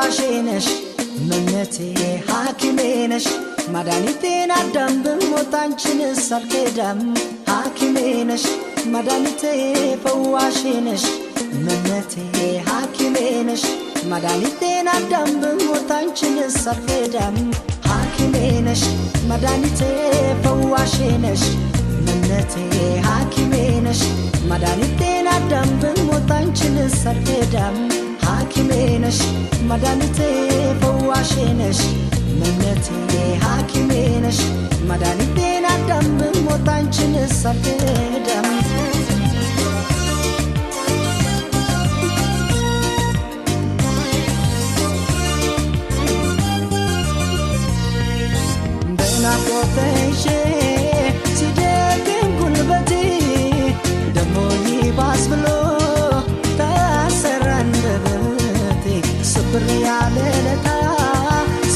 ፈዋሽነሽ መነቴ ሐኪሜነሽ መድኃኒቴን አዳም ብሞት አንቺንስ አልክዳም ሐኪሜነሽ መድኃኒቴ ፈዋሽነሽ መነቴ ሐኪሜነሽ መድኃኒቴን አዳም ብሞት አንቺንስ አልክዳም ሐኪሜነሽ መድኃኒቴ ፈዋሽነሽ መነቴ ሐኪሜነሽ መድኃኒቴን አዳም ብሞት አንቺንስ አልክዳም ሐኪሜነሽ መድኃኒቴ ፈዋሽነሽ መነቴ ሐኪሜነሽ መድኃኒቴን አዳም ብሞት አንቺንስ አልክዳም በናፍቆትሽ ሲደክም ጉልበቴ ደሞ ይባስ ብሎ ታሰረ አንደበቴ ስብር ያለ ለታ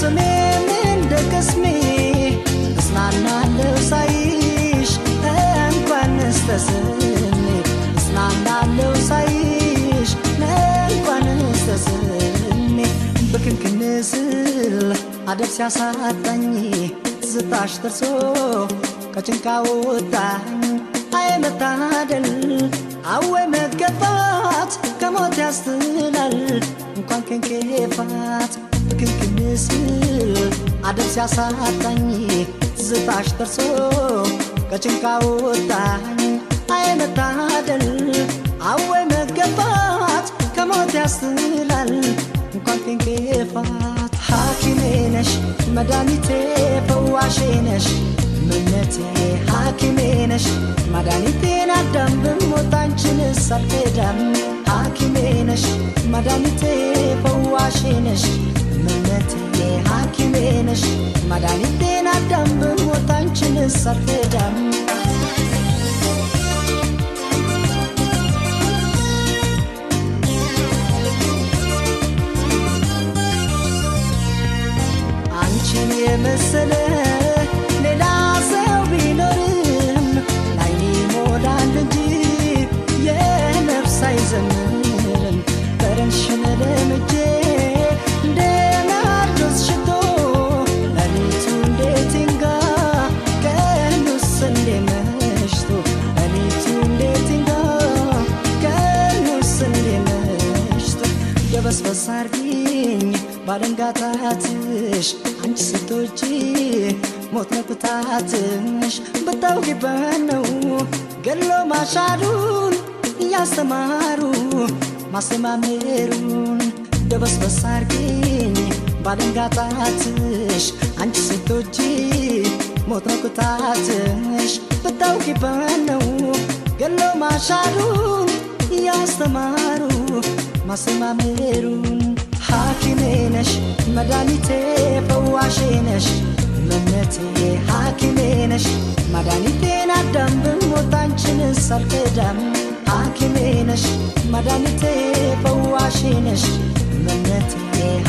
ስሜም እንደ ቅስሜ እጽናናለሁ ሳይሽ እንኳንስ ተስሜ እጽናናለሁ ሳይሽ እንኳንስ ተስሜ በክንክን ስል አደብ ሲያሳጣኝ ትዝታሽ ደርሶ ከጭንቃ ወጣኝ አይ መታደል አወይ መገፋት ከሞት ያስጥላል እንኳን ከንኬፋት በክንክን ስል አደብ ሲያሳጣኝ ትዝታሽ ደርሶ ከጭንቃ ወጣኝ አይ መታደል አወይ መገፋት ከሞት ያስጥላል እንኳን ከንኬፋት ሐኪሜነሽ መድኃኒቴ ፈዋሽነሽ መነቴ ሐኪሜነሽ መድኃኒቴን አዳም ብሞት አንቺንስ አልክዳም ሐኪሜነሽ መድኃኒቴ ፈዋሽነሽ መነቴ ሐኪሜነሽ መድኃኒቴን አዳም ብሞት አንቺንስ አልክዳም አንቺን የመሰለ ሌላ ሰው ቢኖርም ላይኔ ሞላል እንጂ የነፍስ አይዘምርም ጠረንሽን ለምጄ እንደ ናርዶስ ሽቶ ሌሊቱ እንዴት ይንጋ ቀኑስ እንዴ መሽቶ ሌሊቱ እንዴት ይንጋ ቀኑስ እንዴ መሽቶ ደበስበስ አርጊኝ ባለንጋታትሽ አንቺ ስትወጪ ሞት ነቅታትሽ ብታውቂበት ነው ገሎ ማሻሩን እያስተማሩ ማስተማመሩን ደበስበስ አርጊኝ ባለንጋታትሽ አንቺ ስትወጪ ሞት ነቅታትሽ ብታውቂበት ነው ገሎ ማሻሩን እያስተማሩ ማስተማመሩን ሐኪሜነሽ መድኃኒቴ ፈዋሽነሽ መነቴ ሐኪሜነሽ መድኃኒቴን አዳም ብሞት አንቺንስ አልክዳም ሐኪሜነሽ መድኃኒቴ ፈዋሽነሽ መነቴ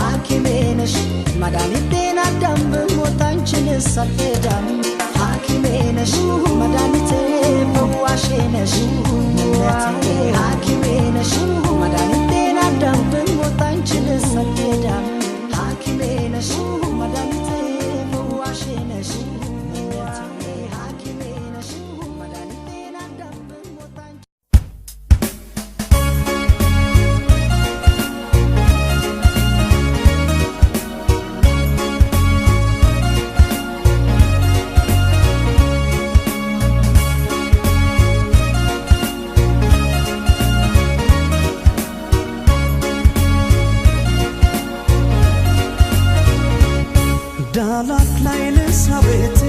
ሐኪሜነሽ መድኃኒቴን አዳም ብሞት አንቺንስ አልክዳም ሐኪሜነሽ መድኃኒቴ ፈዋሽነሽ መነቴ ሐኪሜነሽ መድኃኒቴን አዳም ብሞት አንቺንስ አልክዳም ሐኪሜነሽ መድኃኒቴ ፈዋሽነሽ መነቴ ሐኪሜነሽ መድኃኒቴን አዳም ብሞት አንቺ ዳላት ላይ ልሳቤት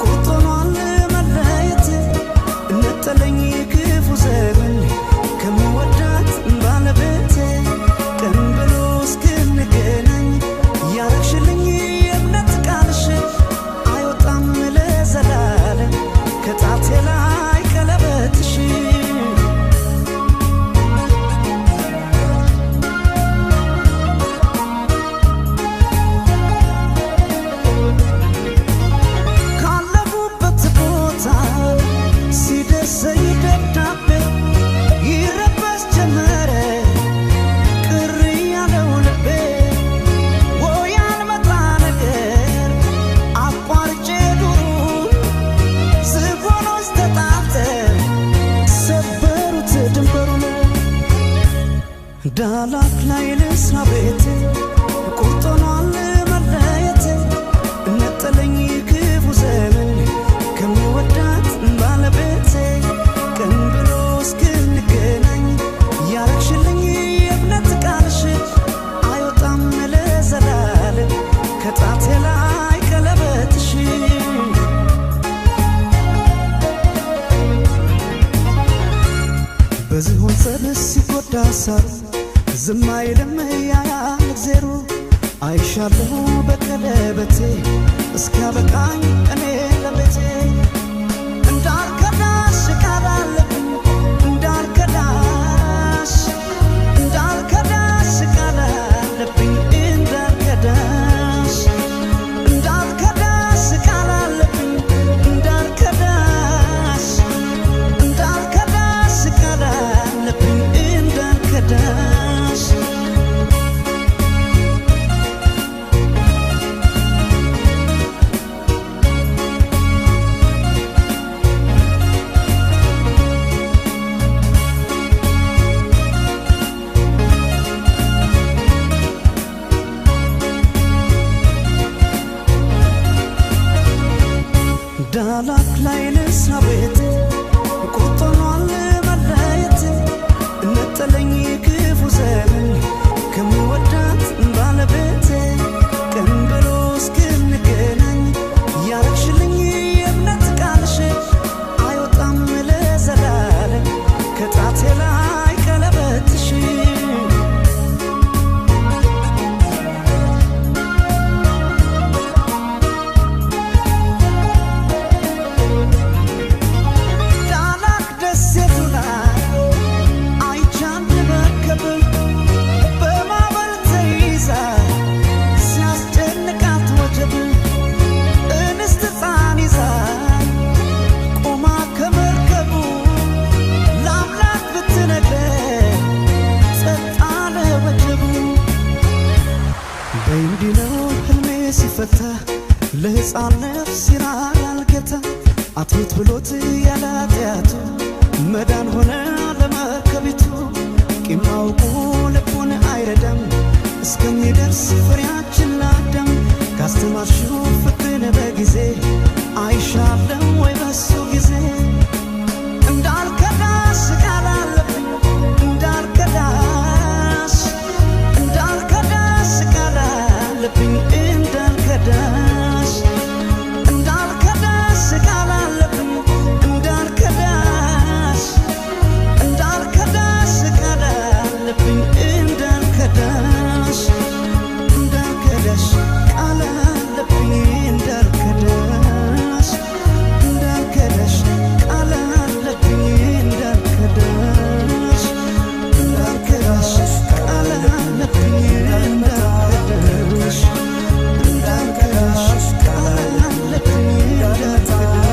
ቁርጦኗን መለየት እነጠለኝ ክፉ ዘመን ከምወዳት ባለቤት ቀን ብሎ እስክንገናኝ ያረግሽልኝ የእምነት ቃልሽ አይወጣም ለዘላለም ከጣቴ ላይ ቀለበትሽ ዝም አይልም ያያል እግዜሩ አይሻለሁ በቀለበቴ እስኪያበቃኝ እኔ ለቤቴ እንዳልከዳሽ ቃል አለብኝ እንዳልከዳሽ እንዳልከዳሽ ቃል አለብኝ እንዳልከዳሽ እንዳልከዳሽ ቃል አለብኝ እንዳልከዳሽ እንዳልከዳሽ ቃል አለብኝ እንዳልከዳሽ ዳላክ ላይ ልስራ ቤቴ ቆጥኗል መለየቴ ነጠለኝ ክፉ ዘመን ከምወዳት ባለቤቴ ቀን ብሎ እስክንገናኝ ያረግሽልኝ የእምነት ቃልሽ አይወጣም ለዘላለም ከጣቴ ላይ ቀለበትሽ ሲፈታ ለሕፃን ነፍስ ይራራል ጌታ አትሙት ብሎት ያለ ኃጢአቱ መዳን ሆነ ለመርከቢቱ ቂም አውቆ ልቡን አይረዳም እስከሚደርስ ፍሬያችን ለአዳም ካስተማርሽው ፍቅርን በጊዜ አይሻለም ወይ በሱ ጊዜ እንዳልከዳሽ ቃል አለብኝ እንዳልከዳሽ እንዳልከዳሽ ቃል አለብኝ እንዳልከዳሽ እንዳልከዳሽ ቃል አለብኝ እንዳልከዳሽ እንዳልከዳሽ ቃል አለብኝ እንዳልከዳሽ እንዳልከዳሽ ቃል አለብኝ እንዳልከዳሽ እንዳልከዳሽ ቃል አለብኝ እንዳልከዳሽ እንዳልከዳሽ ቃል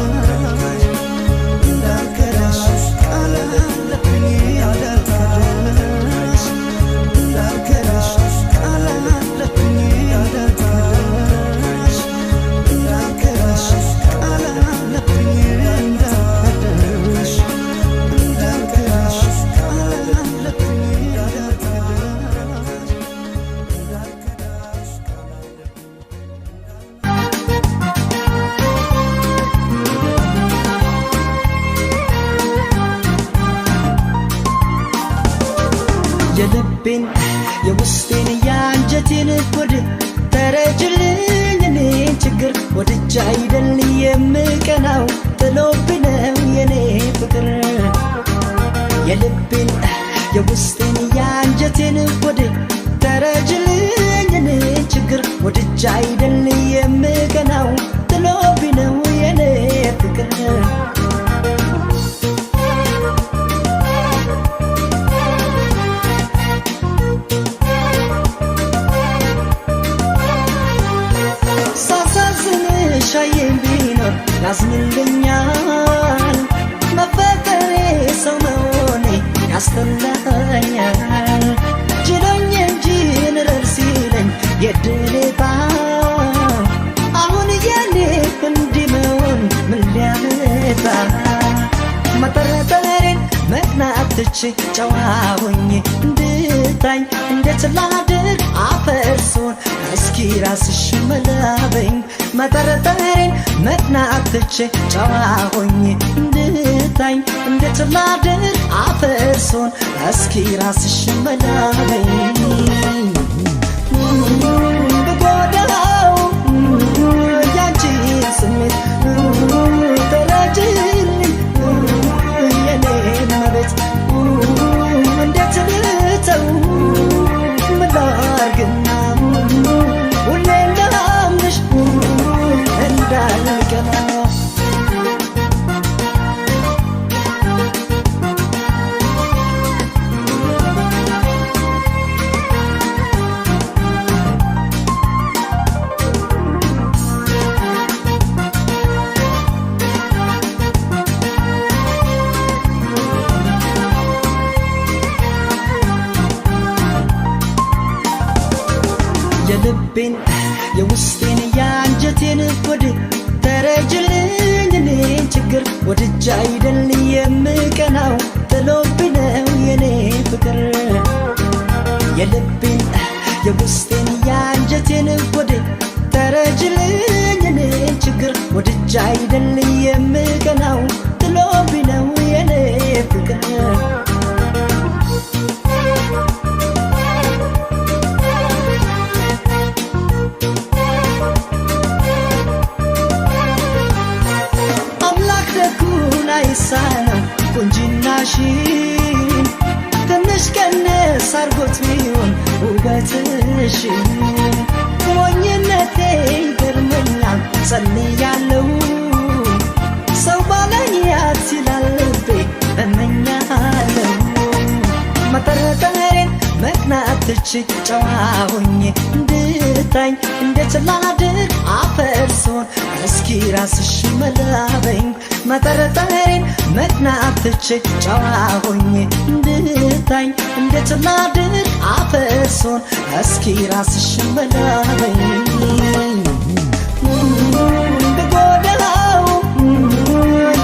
አለብኝ እንዳልከዳሽ የልቤን የውስጤን ያንጀቴን ወድ ተረጅልኝ እኔን ችግር ወድጃ አይደል የምቀናው ጥሎብኝ ነው የኔ ፍቅር የልቤን የውስጤን ያንጀቴን ወድ ተረጅልኝ እኔን ችግር ወድጃ አይደል የምቀናው ጥሎብኝ ነው የኔ ፍቅር ሻዬን ቢኖር ያዝንልኛል መፈቀሬ ሰው መሆኔ ያስተላኛል ችሎኝ እንጂ ንረር ሲለኝ የድሌታ አሁን የኔ እንዲህ መሆን ምን ሊያመጣ መጠረጠሬን መቅናት ትቼ ጨዋ ሆኜ እንድታኝ እንዴት ላድርግ አፈርሶን እስኪ ራስሽ መላበኝ መጠረጠሬን መቅናት ትቼ ጨዋ ሆኜ እንድታኝ እንዴት ላድርግ አፈርሶን እስኪ ራስሽ መላበኝ ብጎዳው ያንቺን ስሜት ተረጅልኝ የኔን መቤት እንዴት ልተው የውስጤን ያንጀቴን ወድ ተረጅልኝ እኔን ችግር ወድጃ አይደል የምቀናው ጥሎብኝ ነው የኔ ፍቅር የልቤን የውስጤን ያንጀቴን ወድ ተረጅልኝ እኔን ችግር ወድጃ አይደል የምቀናው ጥሎብኝ ነው የኔ ፍቅር ሳነው ቁንጅናሽን ትንሽ ቀነስ አርጎት ቢሆን ውበትሽን ሞኝነቴ ይገርመኛል ጸልያለሁ ሰው ባለኝ ያትላል ልቤ እመኛለሁ መጠረጠሬን መቅናት ትችይ ጨዋ ሆኜ እንድታኝ እንዴት ላድርግ አፈርሶን እስኪ ራስሽ መላበኝ መጠረጠሬን መቅናት ትችይ ጨዋ ሆኜ እንድታኝ እንዴት ላድርግ አፈርሶን እስኪ ራስሽ መላበኝ ብጎዳው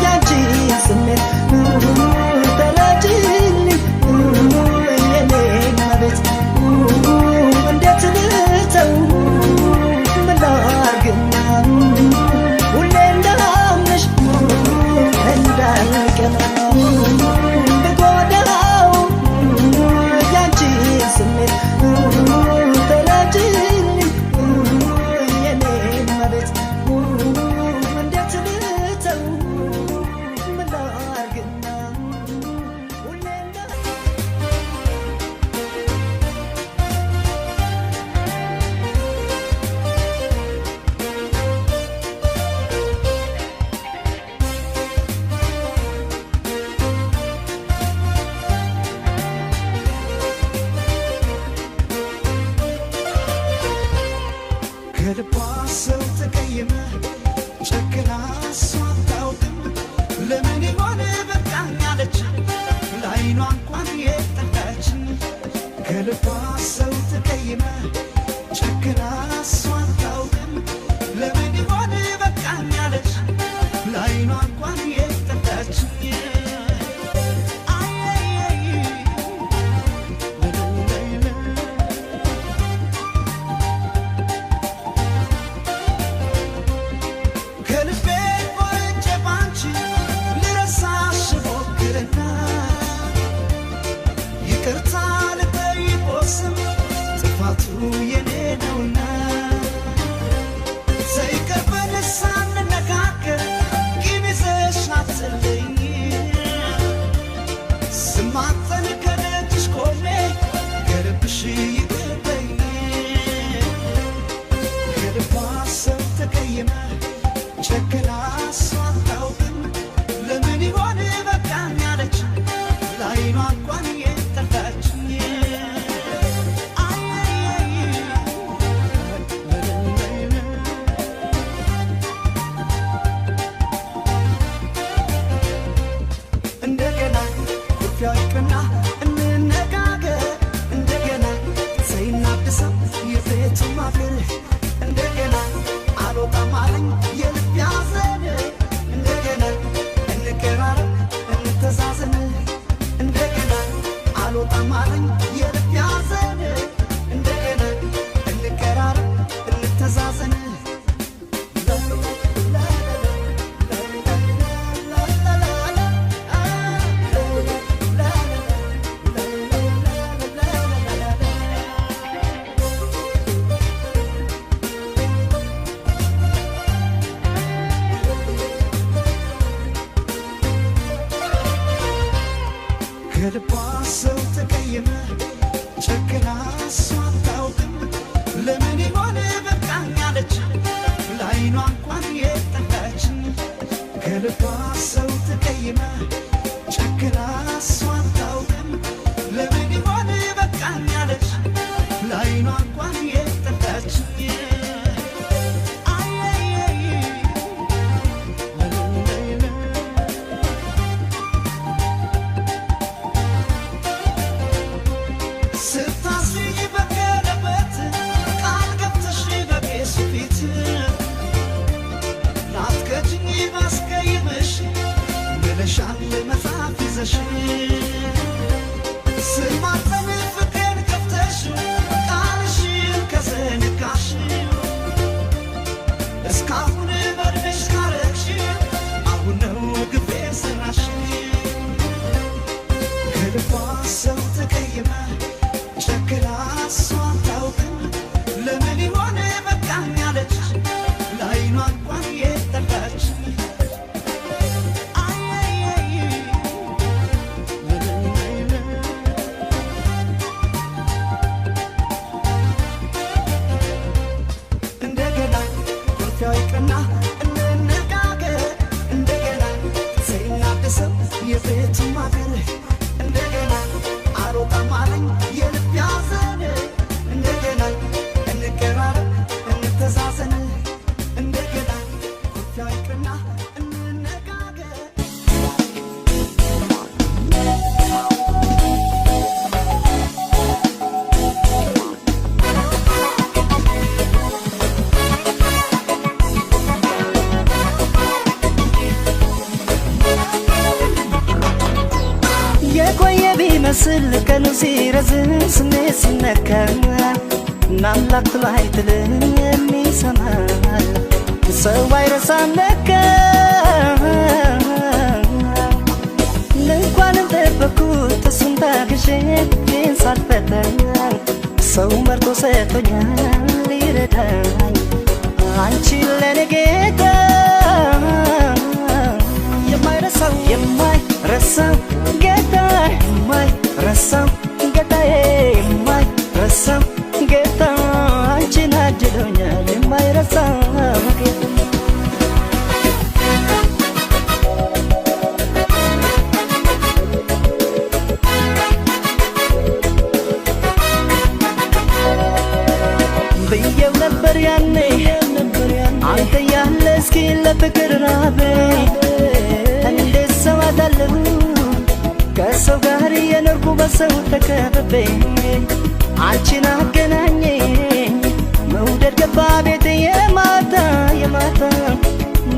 ያንቺን ስሜት ተረጅልኝ የኔን መቤት እንዴት ልተው ምን ላርግና ሁሌ እንዳምንሽ እንዳልቀና ብጎዳው ያንቺን ስሜት ተረጅልኝ የኔን መቤት እንዴት ልተው ምን ላርግና ሁሌ ከልቧ ሰው ተቀየመ ጨክና እሷ አታውቅም ለምን ይሆን በቃኝ አለች ለዓይኗ እንኳን የጠላችን ከልቧ ሰው ተቀየመ ጨክና እሷ አታውቅም ለምን ይሆን በቃኝ አለች ለዓይኗ እንኳን የጠላችን የኔ ነውና ዘይቀርበን ሳንነጋገር ቂም ይዘሽ አትለኝ ስማጠን ከደጅሽ ቆሜ ገርብሽ ይቅርበኝ ከልቧ ሰው ተቀየመ ጨክና እሷ አታውቅም ለምን ይሆን በቃኝ አለች ለዓይኗ እንኳን የጠላችኝ ያልቅና እንነጋገር እንደገና ዘይናድሰው የቤቱ ማገር እንደገና አልወጣም አለኝ የልብ ያዘን እንደገና እንቀራረብ እንተዛዘን እንደገና አልወጣም አለኝ የልብ ያዘን እንደገና እንቀራረብ እንተዛዘን ከልቧ ሰው ተቀየመ ጨክና እሷ አታውቅም ለምን ይሆን በቃኝ አለች ለዓይኗ እንኳን የጠላችን ከልቧ ሰው ተቀየመ ጨክና እሷ አታውቅም ለምን ይሆን በቃኝ አለች ለዓይኗ እንኳን የጠላችን ስታስሪ በቀለበት ቃል ገብተሽ በቃኝ አለች ላይኗ እንኳን የጠላች እንደገና ኩርፊያው ይቅርና እንነጋገር እንደገና ዘይናደሰው የቤቱን ማገር እንደገና አልወጣም አለኝ የልብ ያዘን እንደገና እንቀራረብ እንተዛዘን እንደገና ኩርፊያው ይቅርና እንነጋገር የቆየ ቢመስል ቀኑ ሲረዝም ስሜት ሲነካ ናምላክ ትሎ አይጥልም የሚሰማል ሰው አይረሳም ለካ እንኳንም ጠበኩት እሱን ታግሼ ግን ሳልፈተን ሰው መርጦ ሰጥቶኛል ሊረዳኝ አንቺ ለኔ ጌታ የማይረሳው የማይረሳው ጌታ የማይረሳው ጌታዬ የማይረሳው ጌታ አንቺን አድሎኛል የማይረሳው ጌታ ብዬው ነበር ያኔ አንተ ያለ እስኪ ለፍቅር ራበኝ እንዴት ሰው አጣለሁ ከሰው ጋር የኖርኩ በሰው ተከብቤ አንቺን አገናኘኝ መውደድ ገባ ቤቴ የማታ የማታ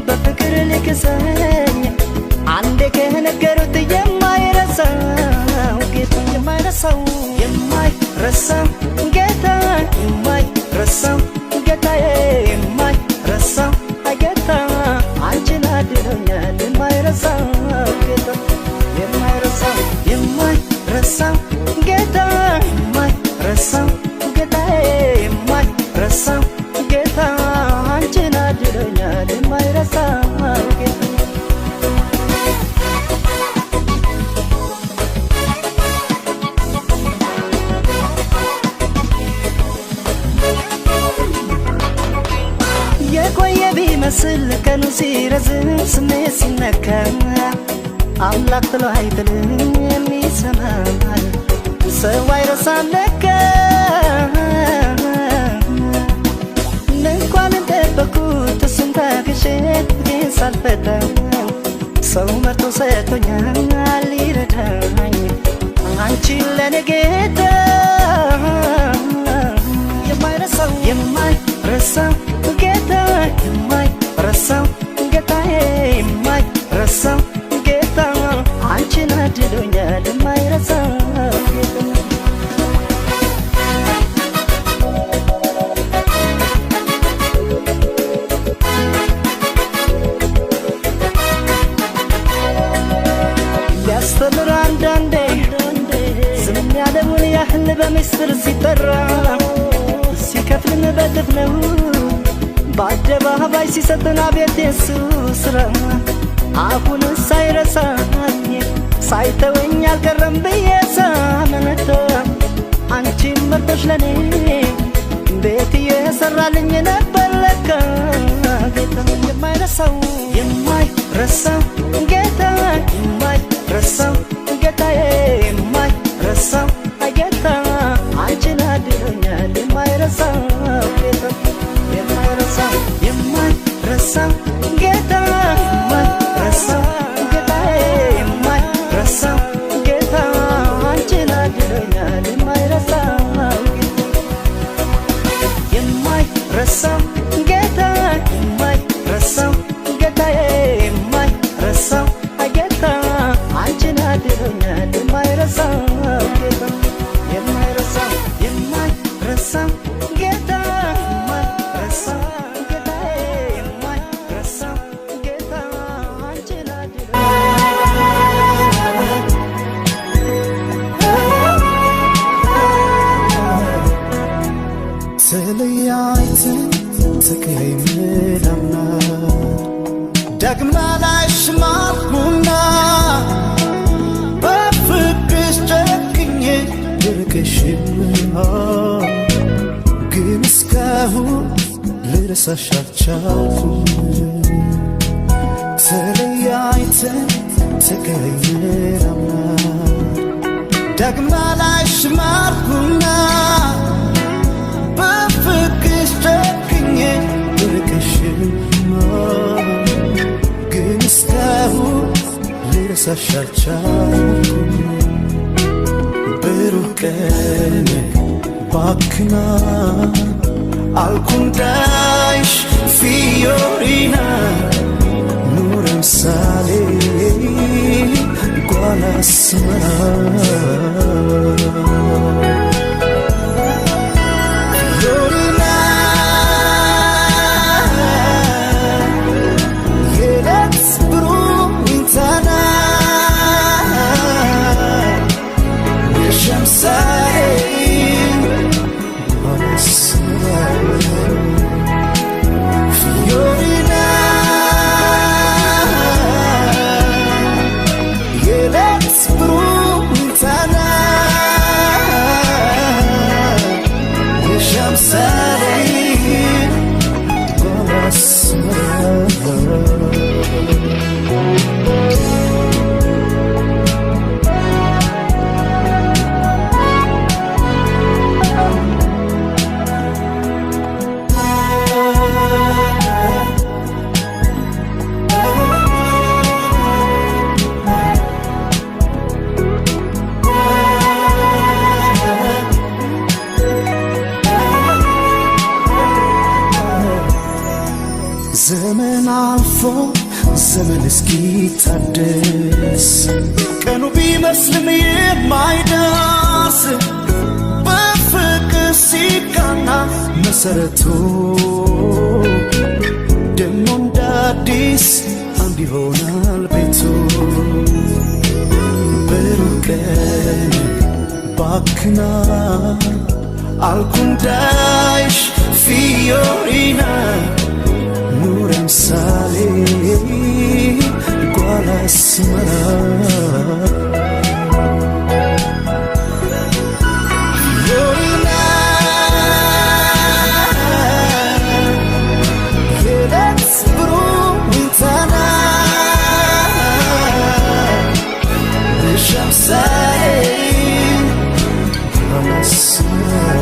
በፍቅር ልክሰኝ አንዴ ከነገሩት የማይረሳው ጌታ የማይረሳው የማይረሳው ጌታ የማይረሳው ጌታዬ የማይረሳው ጌታ አንቺን አድሎኛል የማይረሳው ጌታ የማይረሳው የማይረሳው ጌታ የማይረሳው ጌታዬ የማይረሳው ጌታ አንቺን አድሎኛል የማይረሳው ጌታ የቆየ ቢመስል ቀኑ ሲረዝም ስሜት ሲነካ አምላክ ጥሎ አይጥልም የሚሰማል ሰው አይረሳም ለካ እንኳን ጠበኩት እሱን ታግሼ ግን ሳልፈተን ሰው መርጦ ሰጥቶኛል ሊረዳኝ አንቺ ለኔ ጌታ የማይረሳው የማይረሳው ጌታ የማይረሳው ጌታዬ የማይረሳው ጌታ አንቺን አድሎኛል የማይረሳው ጌታ ሊያስተምር አንዳንዴ ዝም ያለውን ያህል በምስጢር ሲጠራ ሲከፍልን በጥፍ ነው በአደባባይ ሲሰጥን አቤት የሱ ስራ አሁን ሳይረሳኝ ሳይተወኝ አልቀረም ብዬ ሳመነታ አንቺን መርጦሽ ለኔ ቤት የሰራልኝ ነበር ለካ ጌታ የማይረሳው የማይረሳው ጌታ የማይረሳው ጌታዬ የማይረሳው ጌታ አንቺን አድሎኛል የማይረሳው ጌታ የማይረሳው የማይረሳው ጌታ የማይረሳው ጌታዬ የማይረሳው ጌታ አንቺን አድሎኛል የማይረሳው የማይረሳው ጌታ የማይረሳው ጌታዬ የማይረሳው ጌታ አንቺን አድሎኛል የማይረሳው ጌታ የማይረሳው የማይረሳው ጌታ የማይረሳው ጌታዬ የማይረሳው ተቀይመዳምና ዳግምና ላይሽ ማልኩና በፍቅርሽ ጨክኜ ልርቅሽማ ግን እስካሁን ልረሳሽ አልቻልኩም ተለያይተን ተቀይመዳምና ዳግምና ላይሽ ማልኩና በፍቅርሽ ጨክኜ ልርቅሽማ ግን እስካሁን ልረሳሽ አልቻልኩም ብሩህ ቀን ባክና አልኩንዳይሽ ፊዮሪና ኑረም ሳሌ ጓላ አስመራ ዘመን አልፎ ዘመን እስኪታደስ ቀኑ ቢመስልም የማይደርስ በፍቅር ሲቃና መሰረቱ ደሞ እንደ አዲስ አንድ ይሆናል ቤቱ ብሩህ ቀን ባክና አልኩንዳይሽ ፊዮሪና ኑረም ሳሌ ጓላ አስመራ ፊዮሪና የሌት ብሩህ ዊንታና ልሻም ሳሌ ጓላ አስመራ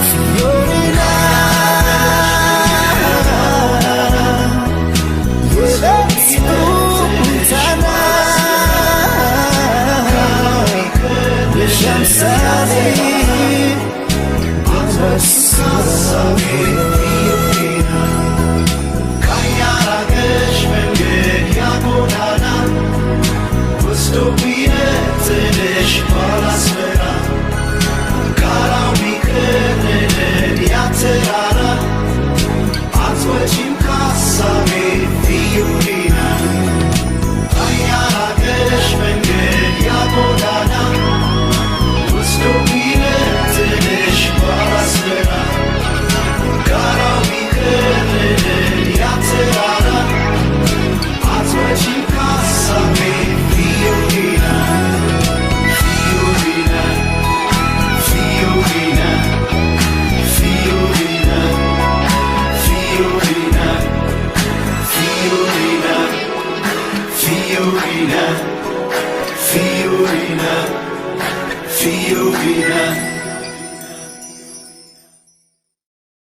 ፊዮሪና Fiorina, Fiorina, Fiorina.